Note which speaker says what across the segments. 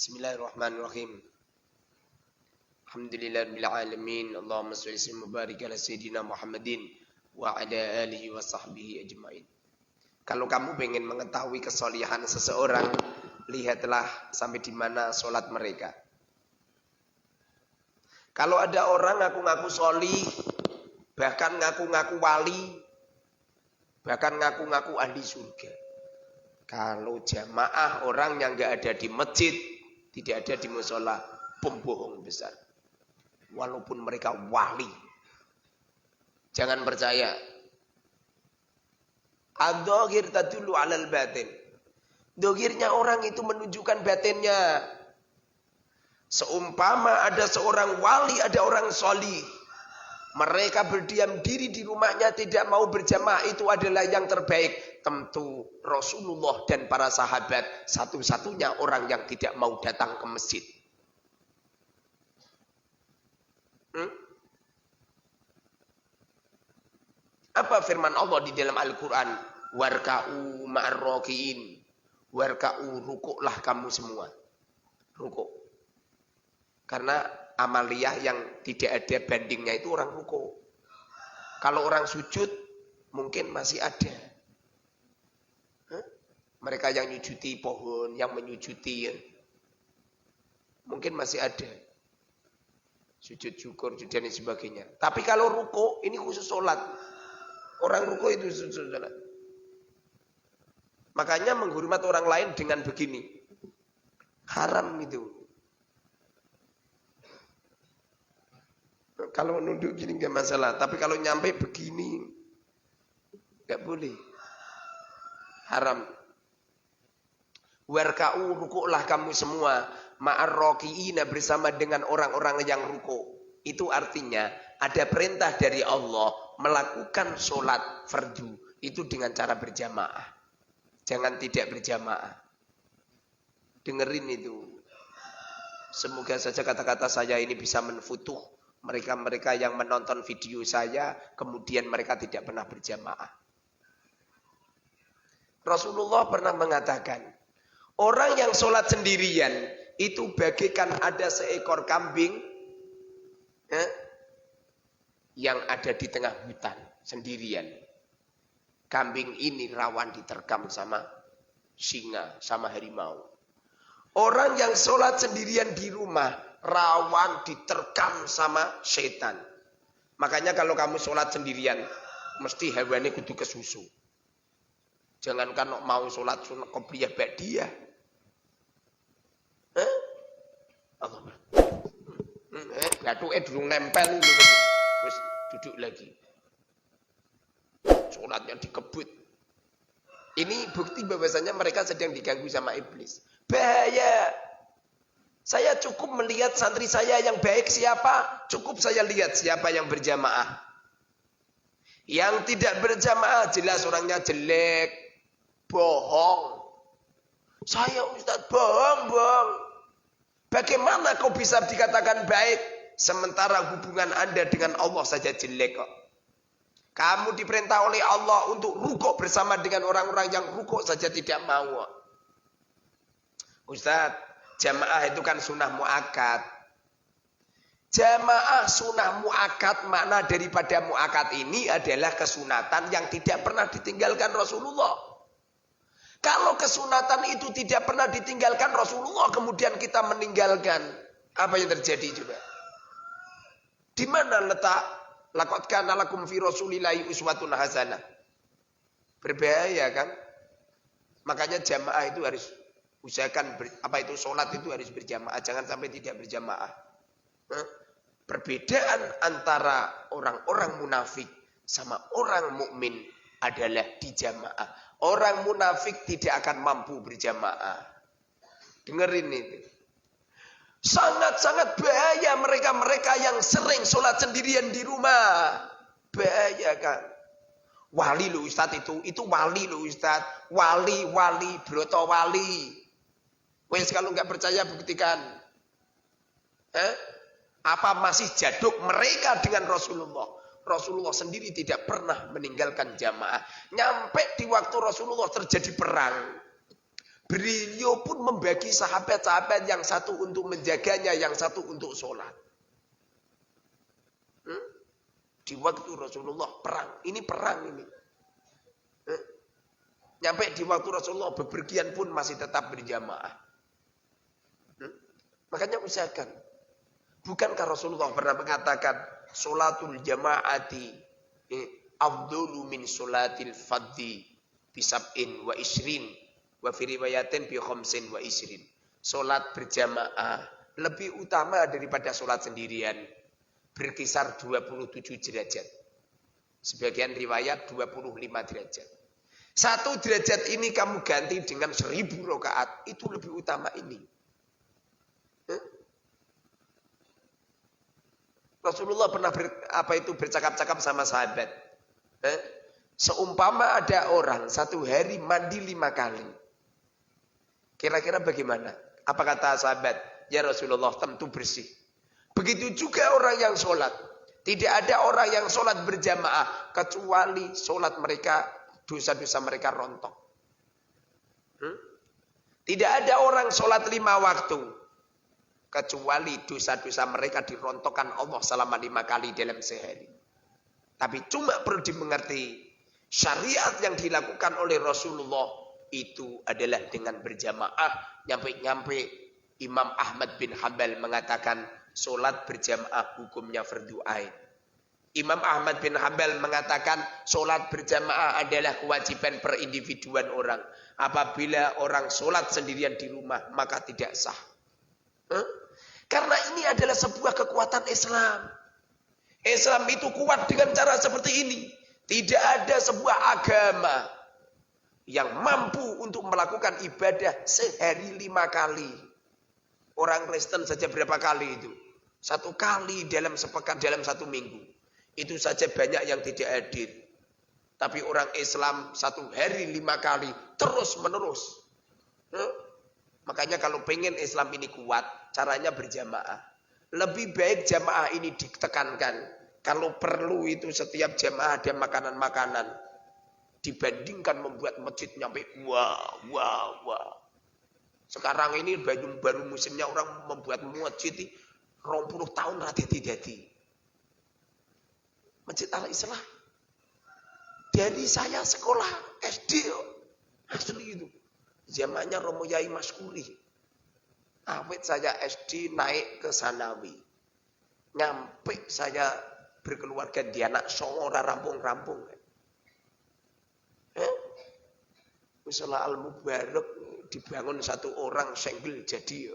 Speaker 1: Bismillahirrahmanirrahim. Alhamdulillahirabbil alamin. Allahumma shalli wa barik ala sayidina Muhammadin wa ala alihi wa sahbihi ajmain. Kalau kamu ingin mengetahui kesolihan seseorang, lihatlah sampai di mana sholat mereka. Kalau ada orang ngaku-ngaku solih, bahkan ngaku-ngaku wali, bahkan ngaku-ngaku ahli surga. Kalau jamaah orang yang nggak ada di masjid, tidak ada di musola, pembohong besar. Walaupun mereka wali. Jangan percaya. Ad-dhahir tadullu 'alal batin. Dhahirnya orang itu menunjukkan batinnya. Seumpama ada seorang wali, ada orang solih. Mereka berdiam diri di rumahnya, tidak mau berjamaah, itu adalah yang terbaik. Tentu Rasulullah dan para sahabat satu-satunya orang yang tidak mau datang ke masjid. Apa firman Allah di dalam Al-Quran? Warka'u ma'arroki'in. Warka'u, rukuklah kamu semua. Rukuk. Karena amaliyah yang tidak ada bandingnya itu orang rukuk. Kalau orang sujud mungkin masih ada. Mereka yang menyujuti pohon, yang menyujuti mungkin masih ada. Sujud syukur, dan sebagainya. Tapi kalau ruku, ini khusus sholat. Orang ruku itu khusus sholat. Makanya menghormat orang lain dengan begini. Haram itu. Kalau nunduk gini nggak masalah. Tapi kalau nyampe begini, nggak boleh. Haram. Warka'u, rukuklah kamu semua. Ma'arroki'ina, bersama dengan orang-orang yang ruku. Itu artinya ada perintah dari Allah melakukan sholat fardu. Itu dengan cara berjamaah. Jangan tidak berjamaah. Dengerin itu. Semoga saja kata-kata saya ini bisa menfutuh mereka-mereka yang menonton video saya, kemudian mereka tidak pernah berjamaah. Rasulullah pernah mengatakan, orang yang sholat sendirian itu bagaikan ada seekor kambing yang ada di tengah hutan sendirian. Kambing ini rawan diterkam sama singa, sama harimau. Orang yang sholat sendirian di rumah rawan diterkam sama setan. Makanya kalau kamu sholat sendirian, mesti hewannya kudu kesusu. Jangankan mau sholat sunat qobliyah ba'diyah. Allah. Gatuke durung nempel itu. Wis duduk lagi. Sholatnya dikebut. Ini bukti bahwasanya mereka sedang diganggu sama iblis. Bahaya. Saya cukup melihat santri saya yang baik siapa, cukup saya lihat siapa yang berjamaah. Yang tidak berjamaah jelas orangnya jelek, bohong. Saya Ustaz bohong. Bagaimana kau bisa dikatakan baik sementara hubungan Anda dengan Allah saja jelek kok? Kamu diperintah oleh Allah untuk rukuk bersama dengan orang-orang yang rukuk saja tidak mau. Ustaz, jamaah itu kan sunnah muakkad. Jamaah sunnah muakkad, makna daripada muakkad ini adalah kesunatan yang tidak pernah ditinggalkan Rasulullah. Kalau kesunatan itu tidak pernah ditinggalkan Rasulullah, kemudian kita meninggalkan, apa yang terjadi juga? Di mana letak laqad kana lakum fi Rasulillahi uswatun hasanah? Berbahaya kan? Makanya jamaah itu harus usahakan sholat itu harus berjamaah, jangan sampai tidak berjamaah. Perbedaan antara orang-orang munafik sama orang mukmin adalah di jamaah. Orang munafik tidak akan mampu berjamaah. Dengerin itu. Sangat-sangat bahaya mereka-mereka yang sering sholat sendirian di rumah. Bahaya kan. Wali loh Ustaz itu wali loh Ustaz. Wali, broto wali. Wes kalau nggak percaya buktikan. Apa masih jaduk mereka dengan Rasulullah? Rasulullah sendiri tidak pernah meninggalkan jamaah. Nyampe di waktu Rasulullah terjadi perang. Beliau pun membagi sahabat-sahabat, yang satu untuk menjaganya, yang satu untuk sholat. Di waktu Rasulullah perang. Ini perang ini. Nyampe di waktu Rasulullah bepergian pun masih tetap berjamaah. Makanya usahakan. Bukankah Rasulullah pernah mengatakan sholatul jamaati afdhalu min sholatil fadhi bisab'in wa isrin wa fi riwayatin bi khamsin wa isrin. Sholat berjamaah lebih utama daripada sholat sendirian, berkisar 27 derajat. Sebagian riwayat 25 derajat. 1 derajat ini kamu ganti dengan 1000 rakaat, itu lebih utama ini. Rasulullah pernah bercakap-cakap sama sahabat. Seumpama ada orang 1 hari mandi 5 kali. Kira-kira bagaimana? Apa kata sahabat? Ya Rasulullah, tentu bersih. Begitu juga orang yang sholat. Tidak ada orang yang sholat berjamaah kecuali sholat mereka, dosa-dosa mereka rontok. Tidak ada orang sholat 5 waktu kecuali dosa-dosa mereka dirontokkan Allah selama 5 kali dalam sehari. Tapi cuma perlu dimengerti, syariat yang dilakukan oleh Rasulullah itu adalah dengan berjamaah. Nyampe-nyampe Imam Ahmad bin Hanbal mengatakan sholat berjamaah hukumnya fardu ain. Imam Ahmad bin Hanbal mengatakan sholat berjamaah adalah kewajiban perindividuan orang. Apabila orang sholat sendirian di rumah, maka tidak sah. Karena ini adalah sebuah kekuatan Islam. Islam itu kuat dengan cara seperti ini. Tidak ada sebuah agama yang mampu untuk melakukan ibadah sehari 5 kali. Orang Kristen saja berapa kali itu? 1 kali dalam sepekan, dalam 1 minggu. Itu saja banyak yang tidak hadir. Tapi orang Islam 1 hari 5 kali terus menerus. Makanya kalau pengen Islam ini kuat, caranya berjamaah. Lebih baik jamaah ini ditekankan. Kalau perlu itu setiap jamaah ada makanan-makanan. Dibandingkan membuat masjid nyampe wah. Sekarang ini baru musimnya orang membuat masjid 20 tahun dadi. Masjid Al-Islah. Dari saya sekolah SD asli itu. Zamannya Romo Yai Maskuri. Awet saya SD naik ke Sanawi. Nyampe saya berkeluarga di anak Songora rampung-rampung. Misalnya Al-Mubarak dibangun 1 orang senggel jadi.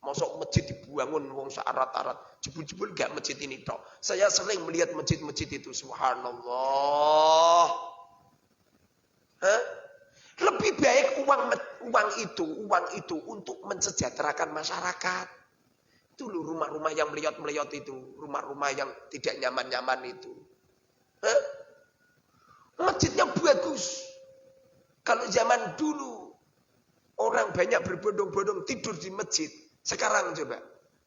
Speaker 1: Masuk masjid dibangun wong syarat-arat. Jebul-jebul enggak masjid ini tok. Saya sering melihat masjid-masjid itu. Subhanallah. Lebih baik uang itu untuk mensejahterakan masyarakat. Itu loh rumah-rumah yang meliot-meliot itu. Rumah-rumah yang tidak nyaman-nyaman itu. Masjidnya bagus. Kalau zaman dulu orang banyak berbondong-bondong tidur di masjid. Sekarang coba.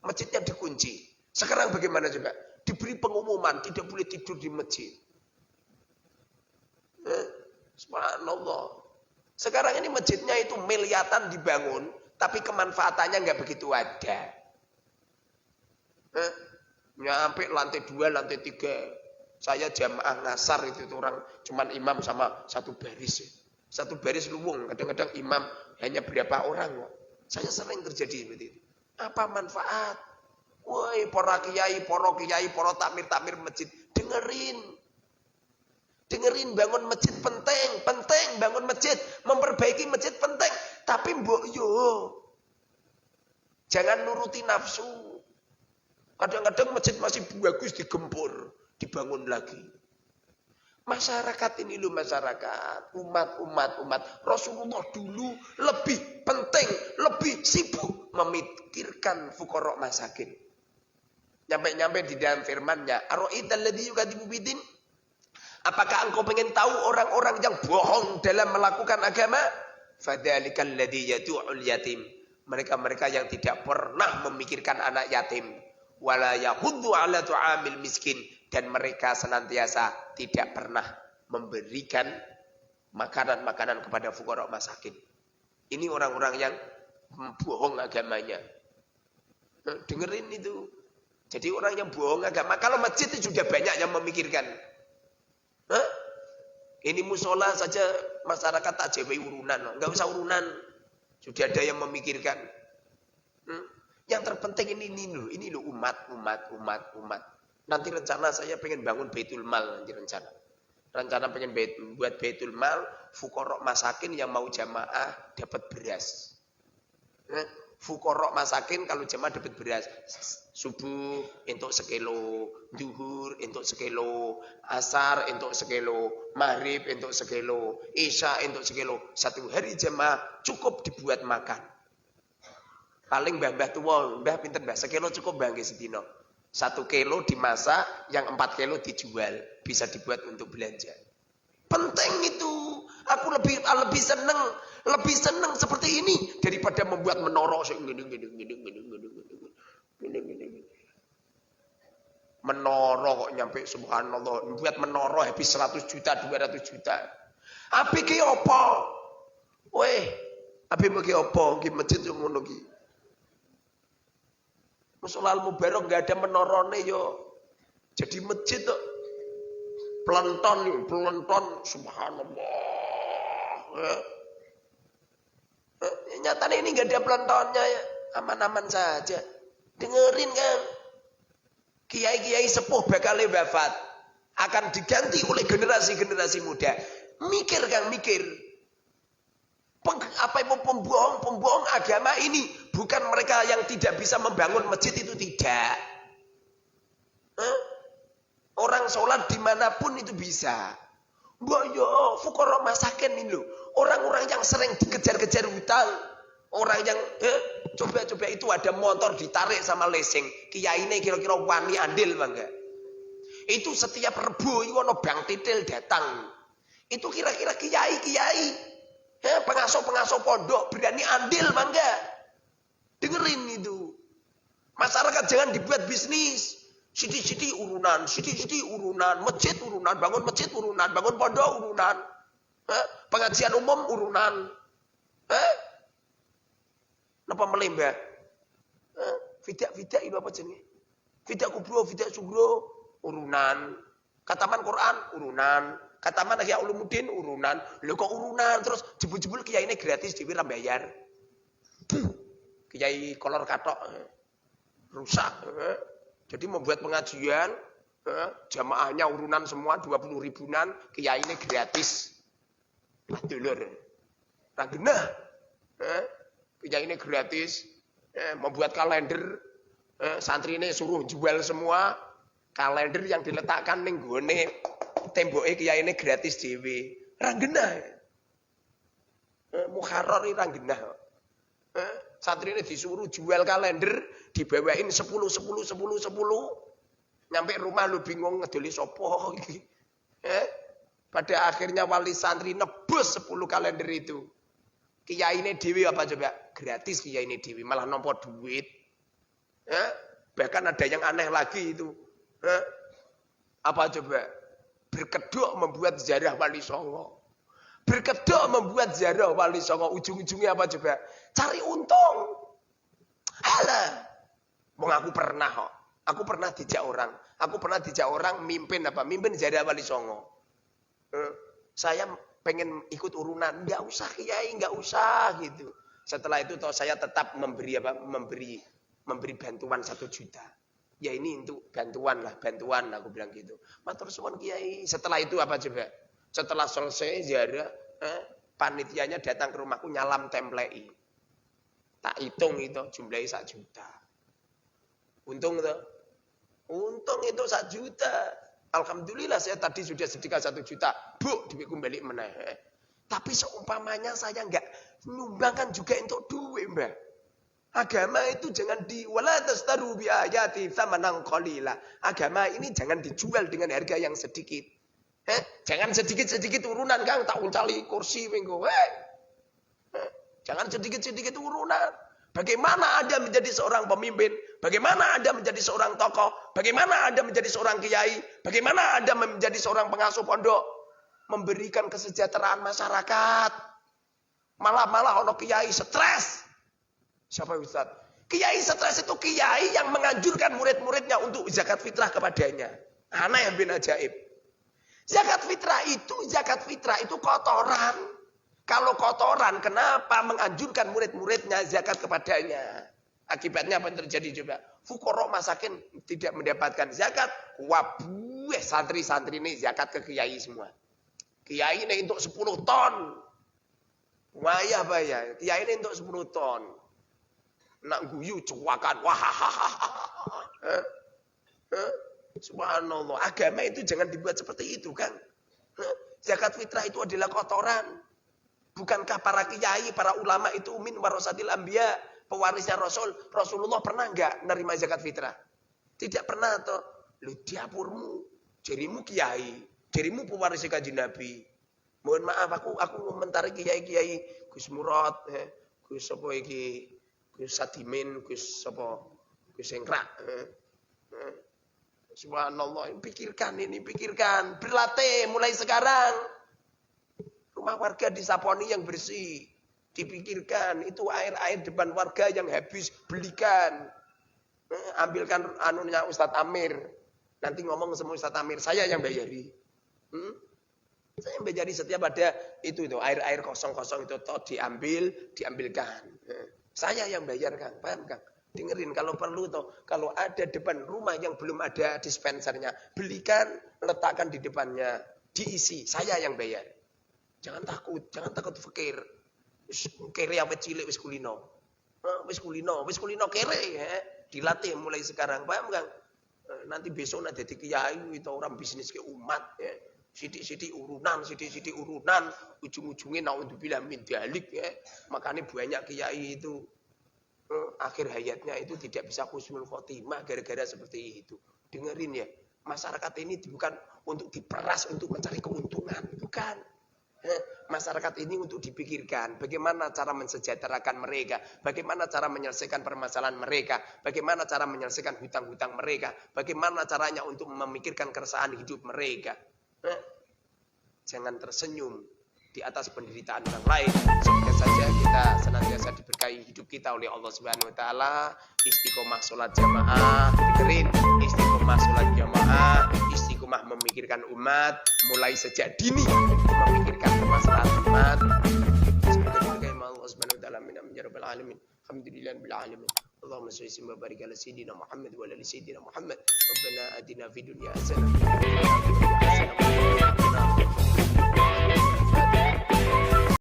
Speaker 1: Masjidnya dikunci. Sekarang bagaimana coba? Diberi pengumuman tidak boleh tidur di masjid. Subhanallah. Sekarang ini masjidnya itu miliatan dibangun, tapi kemanfaatannya nggak begitu ada. Nyampe lantai 2, lantai 3. Saya jamaah ngasar itu orang cuman imam sama 1 baris. 1 baris luwung, kadang-kadang imam hanya berapa orang kok. Saya sering terjadi seperti itu. Apa manfaat? Woi, para kiai, para takmir masjid, dengerin bangun masjid penting bangun masjid, memperbaiki masjid penting, tapi mbok yo jangan nuruti nafsu. Kadang-kadang masjid masih bagus digempur, dibangun lagi. Masyarakat ini loh, masyarakat, umat. Rasulullah dulu lebih penting, lebih sibuk memikirkan fuqara masakin. Nyampe di dalam firman-Nya, "Ara'aital ladzi yukadzibu bidin?" Apakah engkau pengen tahu orang-orang yang bohong dalam melakukan agama? Fadzalikal ladzi yad'ul yatim. Mereka-mereka yang tidak pernah memikirkan anak yatim. Wala yahuddu 'ala tu'amil miskin, dan mereka senantiasa tidak pernah memberikan makanan-makanan kepada fuqara masakin. Ini orang-orang yang bohong agamanya. Dengerin itu. Jadi orang yang bohong agama. Kalau masjid itu sudah banyak yang memikirkan. Ini musola saja masyarakat tak jawai urunan. Enggak usah urunan. Sudah ada yang memikirkan. Yang terpenting ini loh umat. Nanti rencana saya pengen bangun Baitul Mal nanti rencana. Rencana pengen buat Baitul Mal, fuqara masakin yang mau jamaah dapat beras. Fuqara masakin kalau jamaah dapat beras. Subuh entuk sekilo, zuhur entuk sekilo, asar entuk sekilo, maghrib entuk sekilo, isya entuk sekilo. Satu hari jamaah cukup dibuat makan. Paling mbah tua, mbah pinter mbah sekilo cukup mbah nggih sedina. 1 kilo dimasak, yang 4 kilo dijual. Bisa dibuat untuk belanja. Penting itu. Aku lebih seneng seperti ini daripada membuat menara menara kok nyampe subhanallah. Membuat menara habis 100 juta, 200 juta. Api ki apa? Weh, api ki apa? Ki masjid yang ngono ki. Musola Al-Mubarak enggak ada menorone yo. Jadi masjid tuh pelenton subhanallah. Nyatanya ini enggak ada pelentonnya ya. Aman-aman saja. Dengerin kan. Kiai-kiai sepuh bakal wafat. Akan diganti oleh generasi-generasi muda. Mikir Kang, mikir. Pembohong agama ini bukan mereka yang tidak bisa membangun masjid itu tidak. Orang sholat dimanapun itu bisa. Boyo, fuqara masakin ini loh. Orang-orang yang sering dikejar-kejar hutang. Orang yang coba-coba itu ada motor ditarik sama lesing. Kiai ini kira-kira wani andil bangga. Itu setiap Rebo itu ada bang titil datang. Itu kira-kira kiai-kiai. Pengasuh-pengasuh pondok berani andil bangga. Dengerin itu. Masyarakat jangan dibuat bisnis. Siti-siti urunan, masjid urunan, bangun masjid urunan, bangun pondok urunan. Pengajian umum urunan. Napa melembah? Fidak itu apa jenis? Fidak kubro, fidak sugro urunan. Kataman Quran urunan. Kataman Ihya Ulumuddin urunan. Lho kok urunan terus jebul-jebul kiai ini gratis dhewe ra bayar. Kiai kolor katok rusak. Jadi membuat pengajian jamaahnya urunan semua 20 ribuan, kiai ini gratis. Dulur. Ra genah. Kiai ini gratis. Membuat kalender santri ini suruh jual semua kalender yang diletakkan ning gone temboke kiai ini gratis dhewe. Ra genah. Muharrar ra genah. Santri ini disuruh jual kalender, dibawain 10. Nyampe rumah lu bingung ngedoli sopo iki. Pada akhirnya wali santri nebus 10 kalender itu. Kiai ini dhewe apa coba? Gratis kiai ini dhewe, malah nompo duit. Bahkan ada yang aneh lagi itu. Apa coba? Berkedok membuat ziarah Wali Songo. Berkedok membuat ziarah Wali Songo. Ujung-ujungnya apa coba? Cari untung. Halah. Wong aku pernah kok. Aku pernah dijak orang mimpin apa? Mimpin ziarah Wali Songo. Saya pengen ikut urunan. Enggak usah kiai, enggak usah gitu. Setelah itu toh saya tetap memberi apa? Memberi bantuan 1 juta. Ya ini untuk bantuan aku bilang gitu. Matur suwun kiai. Setelah itu apa coba? Setelah selesai ziarah, panitianya datang ke rumahku nyalam templei. Tak hitung itu jumlahnya 1 juta. Untung itu 1 juta. Alhamdulillah saya tadi sudah sedekah 1 juta. Bu, duit kembali meneh. Tapi seumpamanya saya enggak nyumbangkan juga untuk duit, Mbak. Agama itu jangan wala tastaru bi ayati tsamanan qalila. Agama ini jangan dijual dengan harga yang sedikit. Jangan sedikit-sedikit urunan Kang, tak uncali kursi minggu. Jangan sedikit-sedikit urunan. Bagaimana Anda menjadi seorang pemimpin? Bagaimana Anda menjadi seorang tokoh? Bagaimana Anda menjadi seorang kiai? Bagaimana Anda menjadi seorang pengasuh pondok? Memberikan kesejahteraan masyarakat. Malah ono kiai stres. Siapa Ustaz? Kiai stres itu kiai yang menganjurkan murid-muridnya untuk zakat fitrah kepadanya. Aneh bin ajaib. Zakat fitrah itu kotoran. Kalau kotoran, kenapa menganjurkan murid-muridnya zakat kepadanya? Akibatnya apa yang terjadi coba? Fuqara masakin tidak mendapatkan zakat. Wabuh, santri-santri ini zakat ke kiai semua. Kiai ini untuk 10 ton. Wayah bayar. Kiai ini untuk 10 ton. Nak guyu cuakan. Subhanallah. Agama itu jangan dibuat seperti itu kan. Zakat fitrah itu adalah kotoran. Bukankah para kiai, para ulama itu min warasatil anbiya, pewarisnya Rasul? Rasulullah pernah enggak menerima zakat fitrah? Tidak pernah toh. Lu diapurmu, jarimu kiai, jarimu pewaris kanjeng Nabi. Mohon maaf aku ngomentari kiai-kiai Gus Murad, Gus sapa iki? Gus Sadimin, Gus sapa? Gus Engkrak. Subhanallah, pikirkan. Berlatih mulai sekarang. Rumah warga disaponi yang bersih. Dipikirkan, itu air-air depan warga yang habis, belikan. Ambilkan anunya Ustadz Amir. Nanti ngomong sama Ustadz Amir, saya yang bayari. Saya yang bayari setiap ada itu air-air kosong-kosong itu diambilkan. Saya yang bayar Kang, paham Kang? Dengerin kalau perlu kalau ada depan rumah yang belum ada dispensernya, belikan, letakkan di depannya, diisi, saya yang bayar. Jangan takut fakir. Kere awet cilik wis kulino. Wis kulino kere ya. Dilatih mulai sekarang, paham Kang? Nanti besok nak dadi kiai itu orang bisnis ke umat ya. Sidik-sidik urunan, ujung-ujungnya naudzubillah min dzalik ya. Makanya banyak kiai itu akhir hayatnya itu tidak bisa husnul khotimah gara-gara seperti itu. Dengerin ya, masyarakat ini bukan untuk diperas untuk mencari keuntungan, bukan. Masyarakat ini untuk dipikirkan bagaimana cara mensejahterakan mereka, bagaimana cara menyelesaikan permasalahan mereka, bagaimana cara menyelesaikan hutang-hutang mereka, bagaimana caranya untuk memikirkan keresahan hidup mereka. Jangan tersenyum di atas penderitaan orang lain. Semoga saja kita senantiasa diberkahi hidup kita oleh Allah Subhanahu wa taala. Istiqomah salat jamaah, dengerin, istiqomah salat jamaah, istiqomah memikirkan umat mulai sejak dini, memikirkan permasalahan umat. Semoga diberkahi Allah Subhanahu wa taala. Amin ya rabbal alamin. Alhamdulillahirabbil alamin. Allahumma shalli wa barik ala sayyidina Muhammad wa ala sayyidina Muhammad. Rabbana atina fid dunya hasanah wa fil akhirati hasanah wa qina adzabannar.